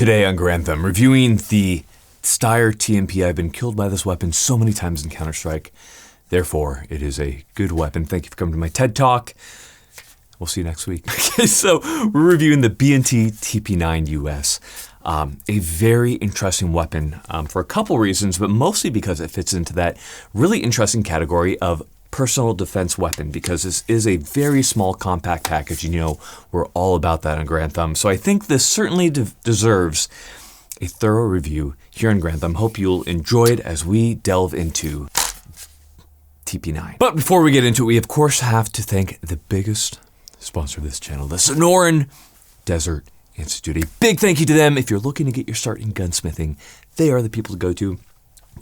Today on Grantham, reviewing the Steyr TMP. I've been killed by this weapon so many times in Counter-Strike. Therefore, it is a good weapon. Thank you for coming to my TED Talk. We'll see you next week. Okay, so we're reviewing the B&T TP9 US. A very interesting weapon for a couple reasons, but mostly because it fits into that really interesting category of personal defense weapon, because this is a very small compact package. You know, we're all about that on Grantham. So I think this certainly deserves a thorough review here on Grantham. Hope you'll enjoy it as we delve into TP9. But before we get into it, we of course have to thank the biggest sponsor of this channel, the Sonoran Desert Institute. A big thank you to them. If you're looking to get your start in gunsmithing, they are the people to go to.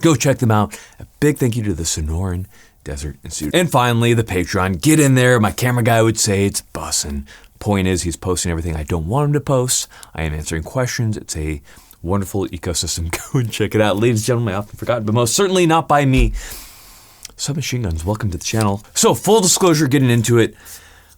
Go check them out. A big thank you to the Sonoran Desert Institute. And finally, the Patreon. Get in there. My camera guy would say it's bussin'. Point is, he's posting everything I don't want him to post. I am answering questions. It's a wonderful ecosystem. Go and check it out. Ladies and gentlemen, I often forgot, but most certainly not by me, Submachine Guns. Welcome to the channel. So, full disclosure, getting into it,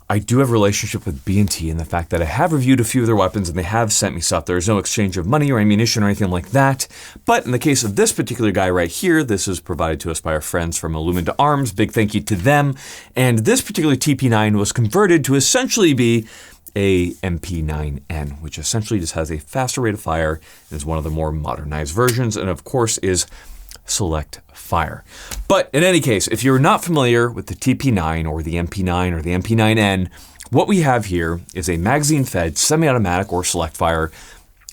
I do have a relationship with B&T and the fact that I have reviewed a few of their weapons and they have sent me stuff. There's no exchange of money or ammunition or anything like that. But in the case of this particular guy right here, this is provided to us by our friends from Illumina Arms. Big thank you to them. And this particular TP9 was converted to essentially be a MP9N, which essentially just has a faster rate of fire and is one of the more modernized versions, and of course is select fire. But in any case, if you're not familiar with the TP9 or the MP9 or the MP9N, what we have here is a magazine-fed, semi-automatic or select fire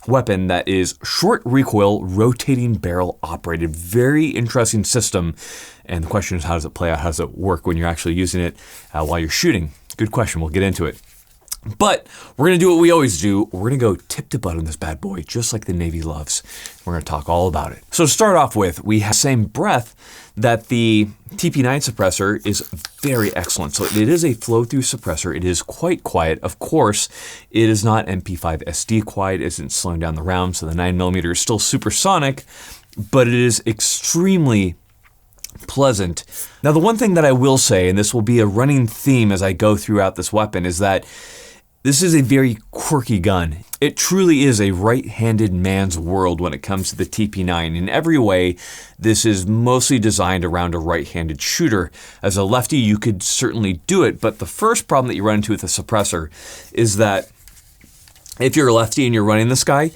weapon that is short recoil, rotating barrel operated. Very interesting system. And the question is, how does it play out? How does it work when you're actually using it while you're shooting? Good question. We'll get into it. But we're going to do what we always do. We're going to go tip to butt on this bad boy, just like the Navy loves. We're going to talk all about it. So to start off with, we have the same breath that the TP9 suppressor is very excellent. So it is a flow-through suppressor. It is quite quiet. Of course, it is not MP5 SD quiet. It isn't slowing down the round, so the 9mm is still supersonic, but it is extremely pleasant. Now, the one thing that I will say, and this will be a running theme as I go throughout this weapon, is that this is a very quirky gun. It truly is a right-handed man's world when it comes to the TP9. In every way, this is mostly designed around a right-handed shooter. As a lefty, you could certainly do it, but the first problem that you run into with a suppressor is that if you're a lefty and you're running this guy,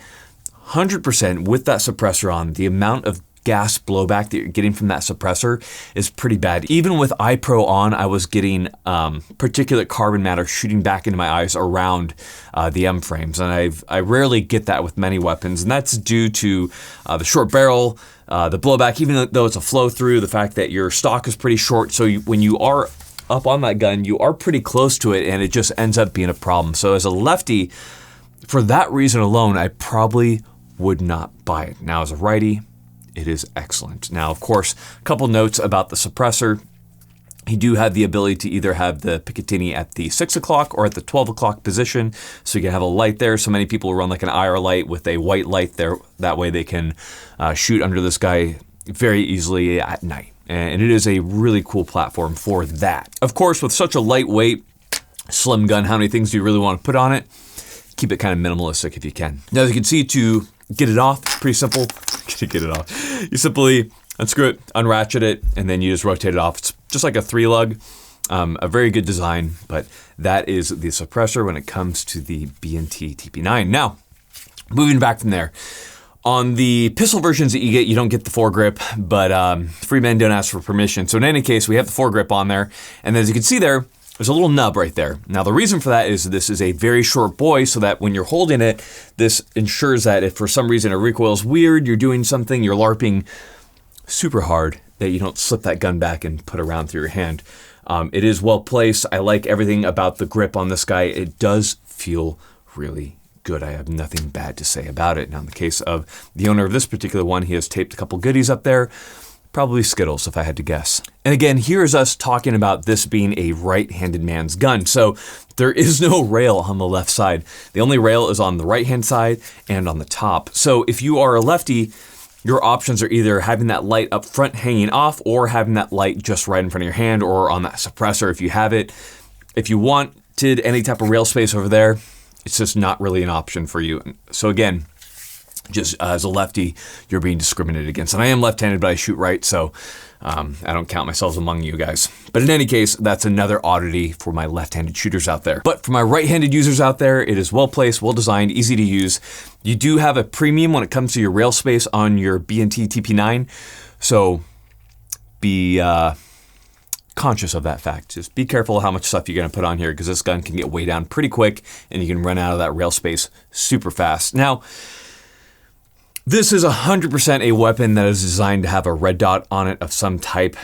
100% with that suppressor on, the amount of gas blowback that you're getting from that suppressor is pretty bad. Even with iPro on, I was getting particulate carbon matter shooting back into my eyes around the M frames, and I rarely get that with many weapons, and that's due to the short barrel, the blowback, even though it's a flow through, the fact that your stock is pretty short, so when you are up on that gun, you are pretty close to it, and it just ends up being a problem. So as a lefty, for that reason alone, I probably would not buy it. Now as a righty, it is excellent. Now, of course, a couple notes about the suppressor. You do have the ability to either have the Picatinny at the 6 o'clock or at the 12 o'clock position, so you can have a light there. So many people run like an IR light with a white light there. That way they can shoot under this guy very easily at night. And it is a really cool platform for that. Of course, with such a lightweight, slim gun, how many things do you really want to put on it? Keep it kind of minimalistic if you can. Now, as you can see, to get it off, it's pretty simple. To get it off, you simply unscrew it, unratchet it, and then you just rotate it off. It's just like a 3-lug, a very good design, but that is the suppressor when it comes to the B&T TP9. Now, moving back from there, on the pistol versions that you get, you don't get the foregrip, but free men don't ask for permission. So in any case, we have the foregrip on there, and as you can see there, there's a little nub right there. Now, the reason for that is this is a very short boy, so that when you're holding it, this ensures that if for some reason it recoils weird, you're doing something, you're LARPing super hard, that you don't slip that gun back and put around through your hand. It is well placed. I like everything about the grip on this guy. It does feel really good. I have nothing bad to say about it. Now, in the case of the owner of this particular one, he has taped a couple goodies up there. Probably Skittles, if I had to guess. And again, here's us talking about this being a right-handed man's gun. So there is no rail on the left side. The only rail is on the right-hand side and on the top. So if you are a lefty, your options are either having that light up front hanging off or having that light just right in front of your hand or on that suppressor if you have it. If you wanted any type of rail space over there, it's just not really an option for you. So again, just as a lefty, you're being discriminated against. And I am left-handed, but I shoot right, so I don't count myself among you guys. But in any case, that's another oddity for my left-handed shooters out there. But for my right-handed users out there, it is well-placed, well-designed, easy to use. You do have a premium when it comes to your rail space on your B&T TP9, so be conscious of that fact. Just be careful how much stuff you're going to put on here, because this gun can get way down pretty quick, and you can run out of that rail space super fast. Now, this is 100% a weapon that is designed to have a red dot on it of some type.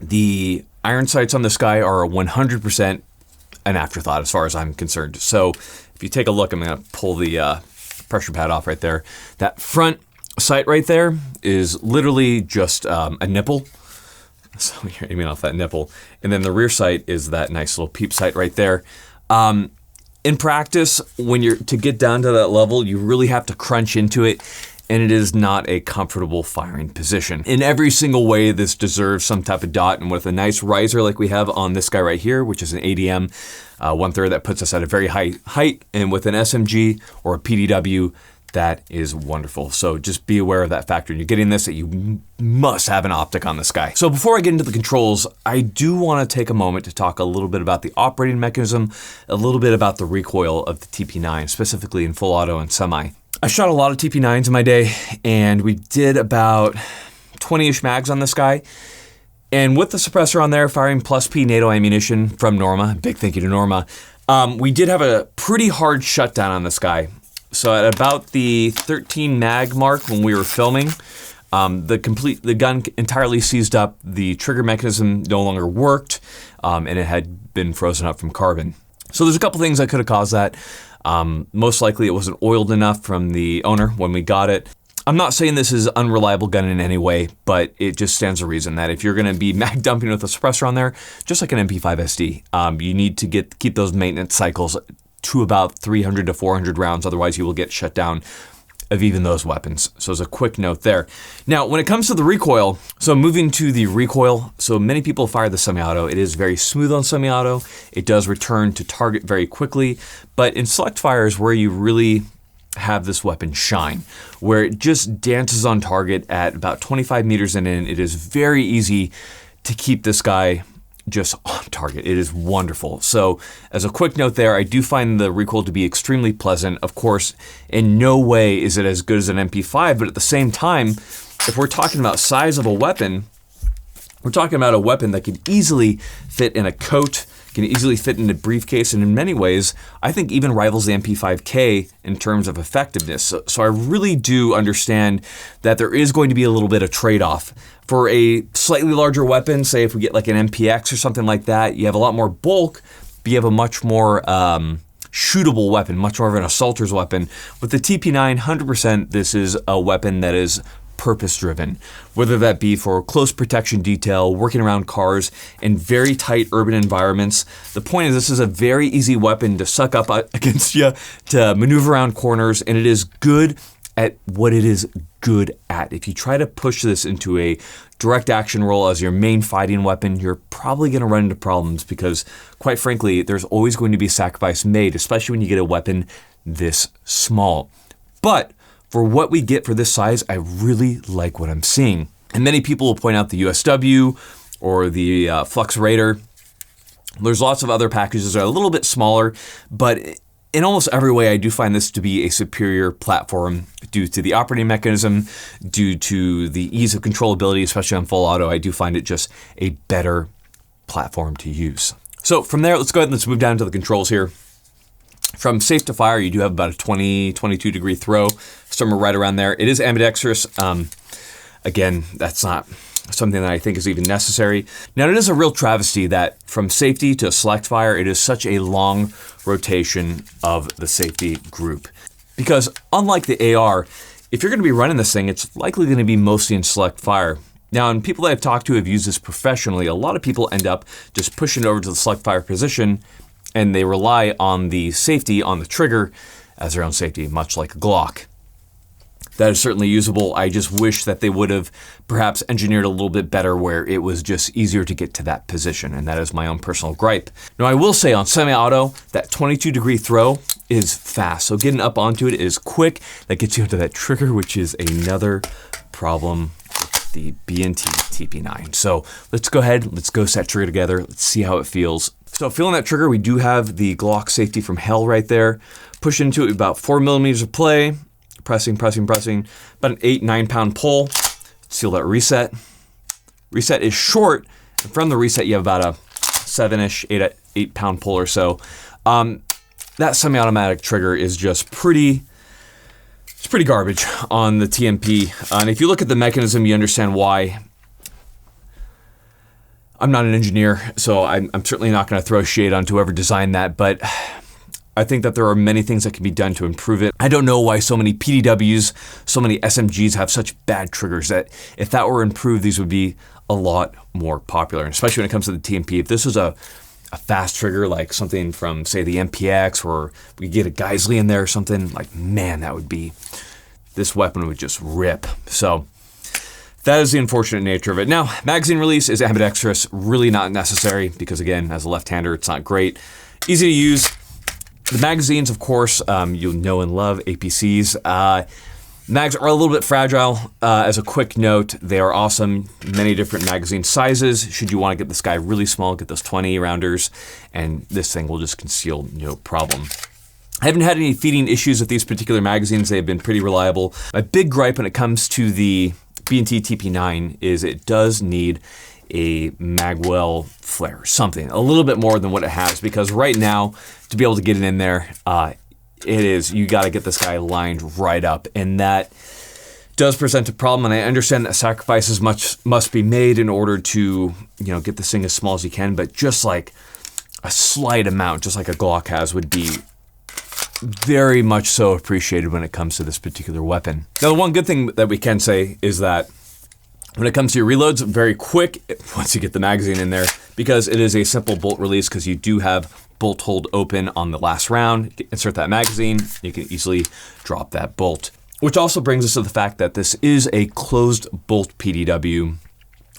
The iron sights on this guy are 100% an afterthought as far as I'm concerned. So if you take a look, I'm going to pull the pressure pad off right there. That front sight right there is literally just a nipple. So you're aiming off that nipple. And then the rear sight is that nice little peep sight right there. In practice, when you're to get down to that level, you really have to crunch into it, and it is not a comfortable firing position. In every single way, this deserves some type of dot, and with a nice riser like we have on this guy right here, which is an ADM 1/3, that puts us at a very high height, and with an SMG or a PDW, that is wonderful. So just be aware of that factor. When you're getting this, that you must have an optic on this guy. So before I get into the controls, I do want to take a moment to talk a little bit about the operating mechanism, a little bit about the recoil of the TP9, specifically in full auto and semi. I shot a lot of TP9s in my day, and we did about 20-ish mags on this guy. And with the suppressor on there, firing plus P NATO ammunition from Norma, big thank you to Norma, we did have a pretty hard shutdown on this guy. So at about the 13 mag mark when we were filming, the gun entirely seized up, the trigger mechanism no longer worked, and it had been frozen up from carbon. So there's a couple things that could have caused that. Most likely it wasn't oiled enough from the owner when we got it. I'm not saying this is an unreliable gun in any way, but it just stands to reason that if you're going to be mag dumping with a suppressor on there, just like an MP5 SD, you need to keep those maintenance cycles to about 300 to 400 rounds, otherwise you will get shut down of even those weapons. So as a quick note there. Now, when it comes to the recoil, so moving to the recoil, so many people fire the semi-auto. It is very smooth on semi-auto. It does return to target very quickly, but in select fires where you really have this weapon shine, where it just dances on target at about 25 meters in, it is very easy to keep this guy just on target. It is wonderful. So as a quick note there, I do find the recoil to be extremely pleasant. Of course, in no way is it as good as an MP5, but at the same time, if we're talking about size of a weapon, we're talking about a weapon that can easily fit in a coat, can easily fit in a briefcase, and in many ways, I think even rivals the MP5K in terms of effectiveness. So I really do understand that there is going to be a little bit of trade-off. For a slightly larger weapon, say if we get like an MPX or something like that, you have a lot more bulk, but you have a much more shootable weapon, much more of an assaulter's weapon. With the TP9, 100%, this is a weapon that is purpose-driven, whether that be for close protection detail, working around cars, in very tight urban environments. The point is, this is a very easy weapon to suck up against you, to maneuver around corners, and it is good at what it is good at. If you try to push this into a direct action role as your main fighting weapon, you're probably going to run into problems because, quite frankly, there's always going to be a sacrifice made, especially when you get a weapon this small. But for what we get for this size, I really like what I'm seeing. And many people will point out the USW or the Flux Raider. There's lots of other packages that are a little bit smaller, but in almost every way, I do find this to be a superior platform due to the operating mechanism, due to the ease of controllability, especially on full auto. I do find it just a better platform to use. So from there, let's go ahead and let's move down to the controls here. From safe to fire, you do have about a 20, 22 degree throw, somewhere right around there. It is ambidextrous. Again, that's not something that I think is even necessary. Now, it is a real travesty that from safety to select fire, it is such a long rotation of the safety group. Because unlike the AR, if you're going to be running this thing, it's likely going to be mostly in select fire. Now, and people that I've talked to have used this professionally, a lot of people end up just pushing over to the select fire position, and they rely on the safety on the trigger as their own safety, much like a Glock. that is certainly usable. I just wish that they would have perhaps engineered a little bit better where it was just easier to get to that position, and that is my own personal gripe. Now, I will say on semi-auto, that 22-degree throw is fast, so getting up onto it is quick. That gets you into that trigger, which is another problem with the B&T TP9. So let's go ahead, let's go set trigger together, let's see how it feels. So feeling that trigger, we do have the Glock safety from hell right there. Push into it about 4 millimeters of play. Pressing, about an 8-9 pound pull. Seal that reset. Reset is short, and from the reset you have about a 7-ish, 8 pound pull or so. That semi-automatic trigger is just it's pretty garbage on the TMP. And if you look at the mechanism, you understand why. I'm not an engineer, so I'm certainly not gonna throw shade onto whoever designed that, but I think that there are many things that can be done to improve it. I don't know why so many PDWs, so many SMGs have such bad triggers that if that were improved, these would be a lot more popular. And especially when it comes to the TMP, if this was a fast trigger, like something from say the MPX, or we get a Geisley in there or something, like man, this weapon would just rip. So that is the unfortunate nature of it. Now, magazine release is ambidextrous, really not necessary because again, as a left-hander, it's not great. Easy to use. The magazines, of course, you'll know and love APCs. Mags are a little bit fragile. As a quick note, they are awesome. Many different magazine sizes. Should you want to get this guy really small, get those 20 rounders, and this thing will just conceal no problem. I haven't had any feeding issues with these particular magazines. They've been pretty reliable. My big gripe when it comes to the B&T TP9 is it does need a magwell flare, something a little bit more than what it has, because right now to be able to get it in there, you got to get this guy lined right up, and that does present a problem. And I understand that sacrifices must be made in order to get this thing as small as you can, but just like a slight amount, just like a Glock has, would be very much so appreciated when it comes to this particular weapon. Now, the one good thing that we can say is that when it comes to your reloads, very quick once you get the magazine in there, because it is a simple bolt release, because you do have bolt hold open on the last round. Insert that magazine, you can easily drop that bolt. Which also brings us to the fact that this is a closed bolt PDW,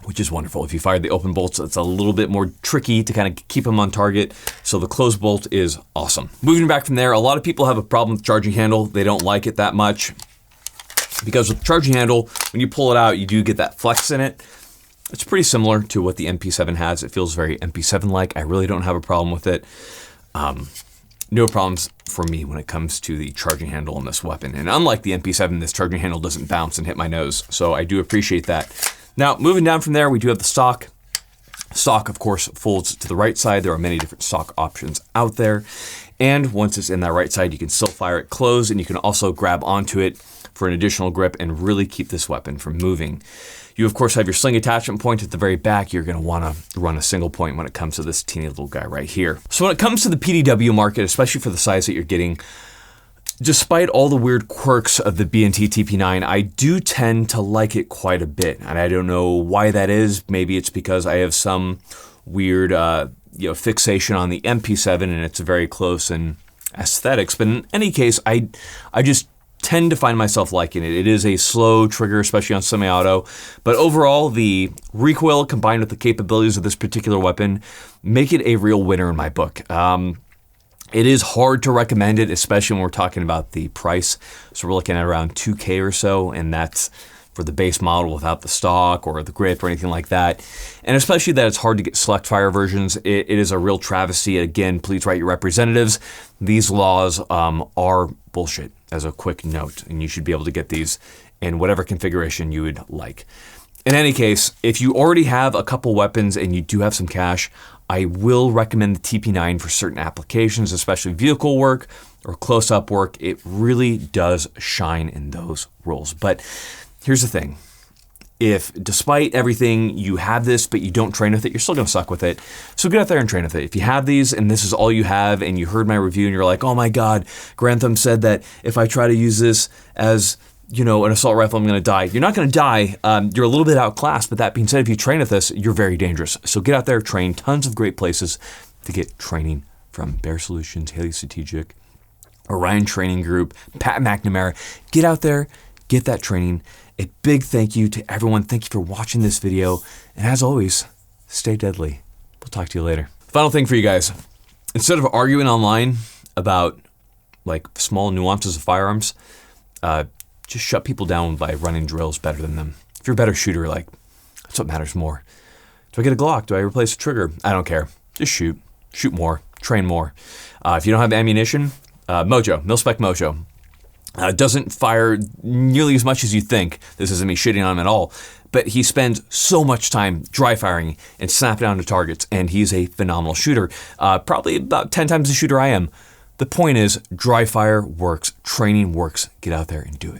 which is wonderful. If you fire the open bolts, it's a little bit more tricky to kind of keep them on target. So the closed bolt is awesome. Moving back from there, a lot of people have a problem with charging handle. They don't like it that much, because with the charging handle, when you pull it out, you do get that flex in it. It's pretty similar to what the MP7 has. It feels very MP7-like. I really don't have a problem with it. No problems for me when it comes to the charging handle on this weapon. And unlike the MP7, this charging handle doesn't bounce and hit my nose. So I do appreciate that. Now, moving down from there, we do have the stock. Stock, of course, folds to the right side. There are many different stock options out there. And once it's in that right side, you can still fire it closed, and you can also grab onto it for an additional grip and really keep this weapon from moving. You, of course, have your sling attachment point at the very back. You're going to want to run a single point when it comes to this teeny little guy right here. So when it comes to the PDW market, especially for the size that you're getting, despite all the weird quirks of the B&T TP9, I do tend to like it quite a bit. And I don't know why that is. Maybe it's because I have some weird fixation on the MP7 and it's very close in aesthetics. But in any case, I just tend to find myself liking it. It is a slow trigger, especially on semi-auto, but overall the recoil combined with the capabilities of this particular weapon make it a real winner in my book. It is hard to recommend it, especially when we're talking about the price. So we're looking at around $2K or so, and that's for the base model without the stock or the grip or anything like that. And especially that it's hard to get select fire versions. It is a real travesty. Again, please write your representatives. These laws are bullshit, as a quick note, and you should be able to get these in whatever configuration you would like. In any case, if you already have a couple weapons and you do have some cash, I will recommend the TP9 for certain applications, especially vehicle work or close-up work. It really does shine in those roles. But here's the thing. If despite everything you have this, but you don't train with it, you're still gonna suck with it. So get out there and train with it. If you have these and this is all you have and you heard my review and you're like, oh my God, Grantham said that if I try to use this as an assault rifle, I'm gonna die. You're not gonna die. You're a little bit outclassed, but that being said, if you train with this, you're very dangerous. So get out there, train. Tons of great places to get training from Bear Solutions, Haley Strategic, Orion Training Group, Pat McNamara. Get out there, Get that training. A big thank you to everyone. Thank you for watching this video. And as always, stay deadly. We'll talk to you later. Final thing for you guys. Instead of arguing online about like small nuances of firearms, just shut people down by running drills better than them. If you're a better shooter, like, that's what matters more. Do I get a Glock? Do I replace a trigger? I don't care. Just shoot. Shoot more. Train more. If you don't have ammunition, Mojo, mil-spec Mojo. Doesn't fire nearly as much as you think. This isn't me shitting on him at all. But he spends so much time dry firing and snapping down to targets, and he's a phenomenal shooter. Probably about 10 times the shooter I am. The point is, dry fire works. Training works. Get out there and do it.